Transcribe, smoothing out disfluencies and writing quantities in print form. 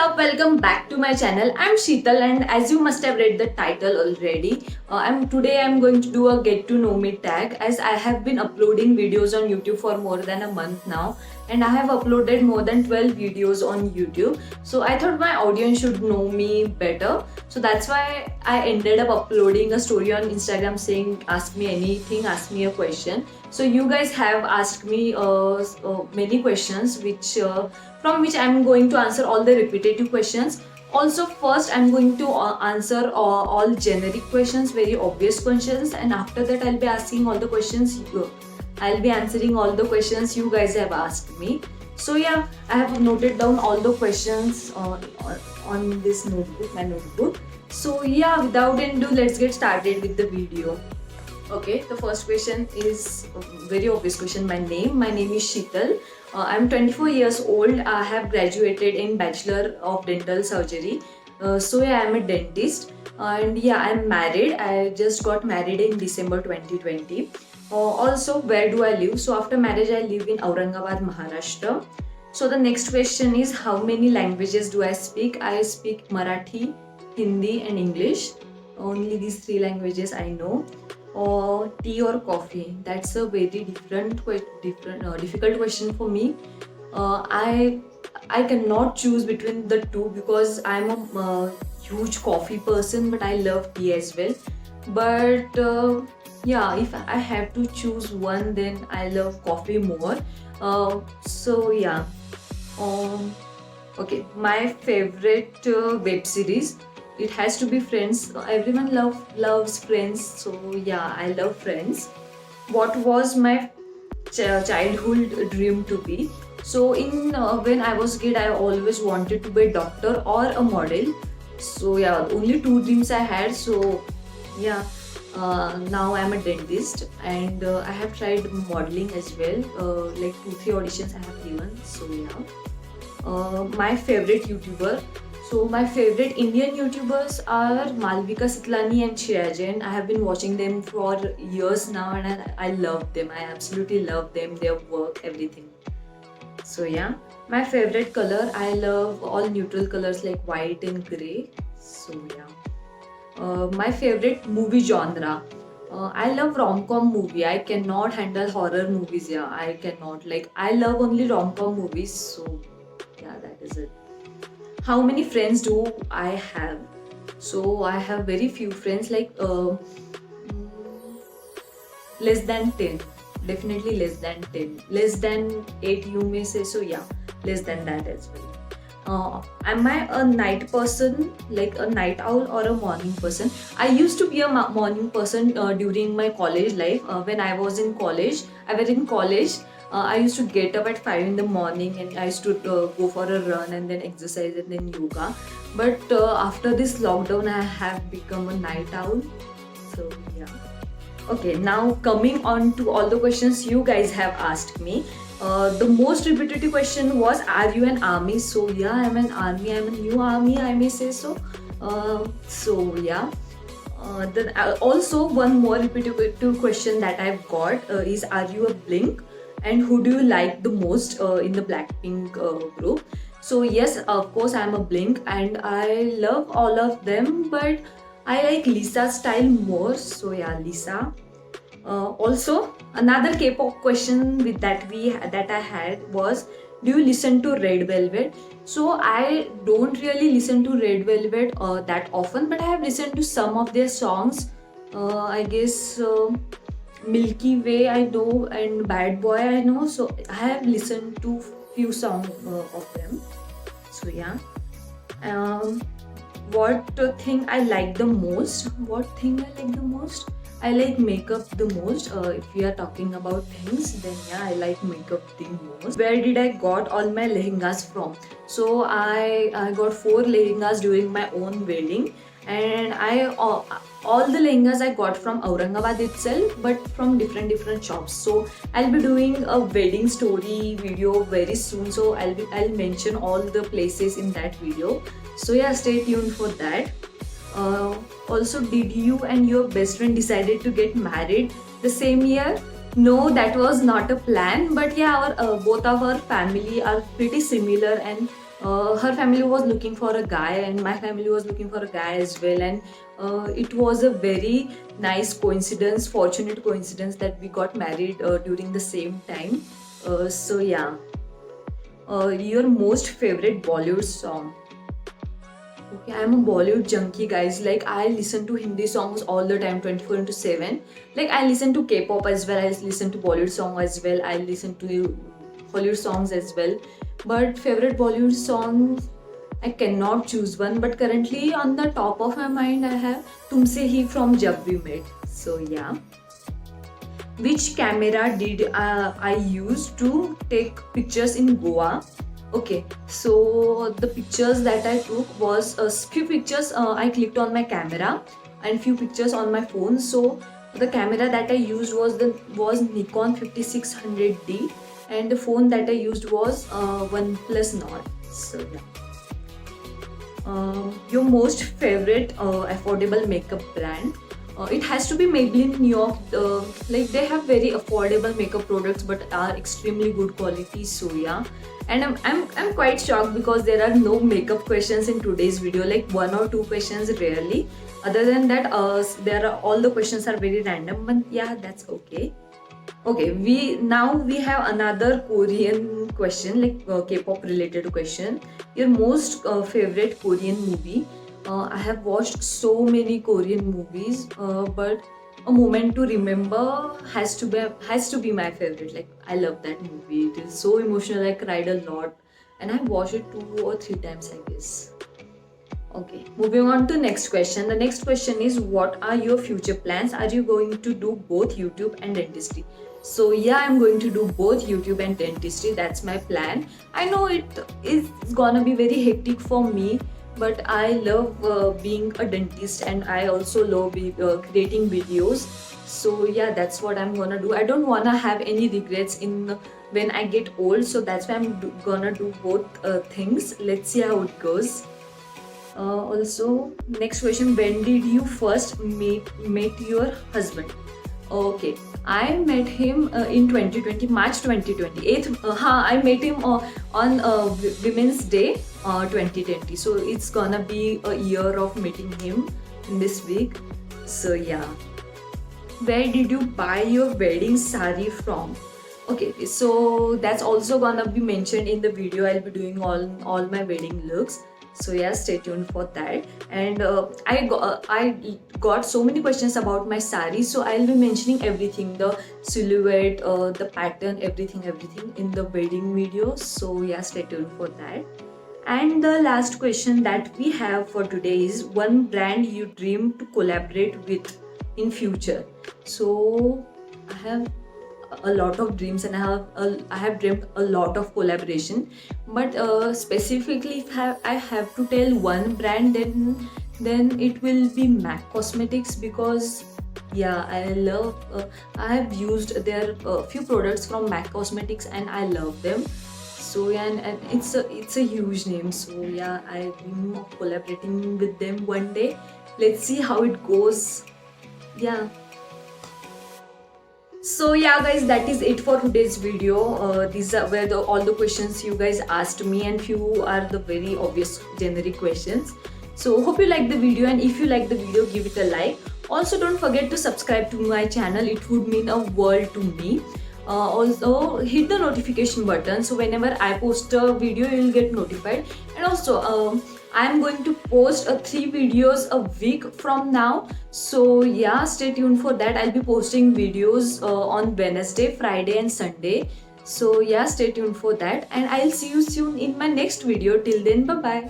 up? Welcome back to my channel. I'm Sheetal, and as you must have read the title already, I'm going to do a get to know me tag, as I have been uploading videos on YouTube for more than a month now, and I have uploaded more than 12 videos on YouTube. So I thought my audience should know me better. So that's why I ended up uploading a story on Instagram saying ask me anything, ask me a question. So you guys have asked me many questions from which I'm going to answer all the repetitive questions. Also, first I'm going to answer all generic questions, very obvious questions, and after that I'll be asking all the questions. I'll be answering all the questions you guys have asked me. So yeah, I have noted down all the questions on this notebook, my notebook. So yeah, without ado, let's get started with the video. Okay, the first question is a very obvious question. My name is Sheetal. I'm 24 years old. I have graduated in Bachelor of Dental Surgery. So yeah, I'm a dentist, and yeah, I'm married. I just got married in December 2020. Also, where do I live? So after marriage, I live in Aurangabad, Maharashtra. So the next question is, how many languages do I speak? I speak Marathi, Hindi, and English. Only these three languages I know. Or tea or coffee? That's a very difficult question for me. I cannot choose between the two because I'm a huge coffee person, but I love tea as well. But yeah, if I have to choose one, then I love coffee more. So yeah. Um, okay, my favorite web series, it has to be Friends. Everyone loves Friends, so yeah, I love Friends. What was my childhood dream to be? So in when I was a kid, I always wanted to be a doctor or a model. So yeah, only two dreams I had. So yeah, now I'm a dentist, and I have tried modeling as well. Like 2-3 auditions I have given. So yeah, my favorite YouTuber. So my favorite Indian YouTubers are Malvika Sitlani and Shreya Jain. I have been watching them for years now, and I love them. I absolutely love them, their work, everything. So yeah, my favorite color, I love all neutral colors like white and grey. So yeah, my favorite movie genre. I love rom-com movie. I cannot handle horror movies. Yeah, I cannot. Like, I love only rom-com movies. So yeah, that is it. How many friends do I have? So I have very few friends, like less than 10. Definitely less than 10. Less than 8, you may say. So yeah, less than that as well. Am I a night person, like a night owl, or a morning person? I used to be a morning person during my college life. When I was in college, I used to get up at 5 in the morning, and I used to go for a run and then exercise and then yoga. But after this lockdown, I have become a night owl. So yeah. Okay, now coming on to all the questions you guys have asked me. The most repetitive question was, are you an army? So yeah, I'm an army. I'm a new army, I may say so. So yeah. Then also one more repetitive question that I've got is, are you a Blink? And who do you like the most in the Blackpink group? So yes, of course I'm a Blink, and I love all of them, but I like Lisa's style more. So yeah, Lisa. Also, another K-pop question that I had was, do you listen to Red Velvet? So I don't really listen to Red Velvet that often, but I have listened to some of their songs. I guess Milky Way I know, and Bad Boy I know. So I have listened to few songs of them. So yeah. What thing I like the most? What thing I like the most? I like makeup the most. If we are talking about things, then yeah, I like makeup the most. Where did I got all my lehengas from? So I got 4 lehengas during my own wedding, and all the lehengas I got from Aurangabad itself, but from different shops. So I'll be doing a wedding story video very soon. So I'll mention all the places in that video. So yeah, stay tuned for that. Also, did you and your best friend decided to get married the same year? No, that was not a plan. But yeah, both of our family are pretty similar, and Her family was looking for a guy and my family was looking for a guy as well, and it was a very nice coincidence, fortunate coincidence that we got married during the same time. So yeah, your most favorite Bollywood song? Okay, I'm a Bollywood junkie, guys. Like, I listen to Hindi songs all the time, 24 into 7. Like, I listen to K-pop as well. I listen to Bollywood song as well. I listen to Hollywood songs as well. But favorite Bollywood song, I cannot choose one. But currently, on the top of my mind, I have Tumse Hi from Jab We Met. So yeah. Which camera did I use to take pictures in Goa? Okay, so the pictures that I took was a few pictures I clicked on my camera and few pictures on my phone. So the camera that I used was Nikon 5600D, and the phone that I used was OnePlus Nord. So yeah. Your most favorite affordable makeup brand? It has to be Maybelline New York. Like, they have very affordable makeup products but are extremely good quality. So yeah, and I'm quite shocked because there are no makeup questions in today's video. Like, one or two questions rarely. Other than that, there are all the questions are very random. But yeah, that's okay. Okay, we have another Korean question, like K-pop related question. Your most favorite Korean movie? I have watched so many Korean movies, but A Moment to Remember has to be my favorite. Like, I love that movie. It is so emotional. I cried a lot, and I watched it 2 or 3 times, I guess. Okay, moving on to next question. The next question is, what are your future plans? Are you going to do both YouTube and dentistry? So yeah, I'm going to do both YouTube and dentistry. That's my plan. I know it is gonna be very hectic for me, but I love being a dentist, and I also love creating videos. So yeah, that's what I'm gonna do. I don't wanna have any regrets in when I get old, so that's why I'm gonna do both things. Let's see how it goes. Also, next question: when did you first meet your husband? Okay, I met him in 2020, March 2028. I met him on Women's Day 2020. So it's gonna be a year of meeting him in this week. So yeah. Where did you buy your wedding sari from? Okay, so that's also gonna be mentioned in the video. I'll be doing all my wedding looks. So yeah, stay tuned for that. And I got so many questions about my sari, so I'll be mentioning everything: the silhouette, the pattern, everything in the wedding video. So yeah, stay tuned for that. And the last question that we have for today is, one brand you dream to collaborate with in future. So I have a lot of dreams, and I have dreamt a lot of collaboration, but specifically if I have to tell one brand, then it will be MAC Cosmetics, because yeah, I have used their few products from MAC Cosmetics and I love them. So yeah, and it's a huge name. So yeah, I dream of collaborating with them one day. Let's see how it goes. Yeah. So yeah, guys, that is it for today's video. These were all the questions you guys asked me, and few are the very obvious generic questions. So hope you like the video, and if you like the video, give it a like. Also, don't forget to subscribe to my channel. It would mean a world to me. Also, hit the notification button, so whenever I post a video, you will get notified. And also, I'm going to post 3 videos a week from now. So yeah, stay tuned for that. I'll be posting videos on Wednesday, Friday and Sunday. So yeah, stay tuned for that, and I'll see you soon in my next video. Till then, bye bye.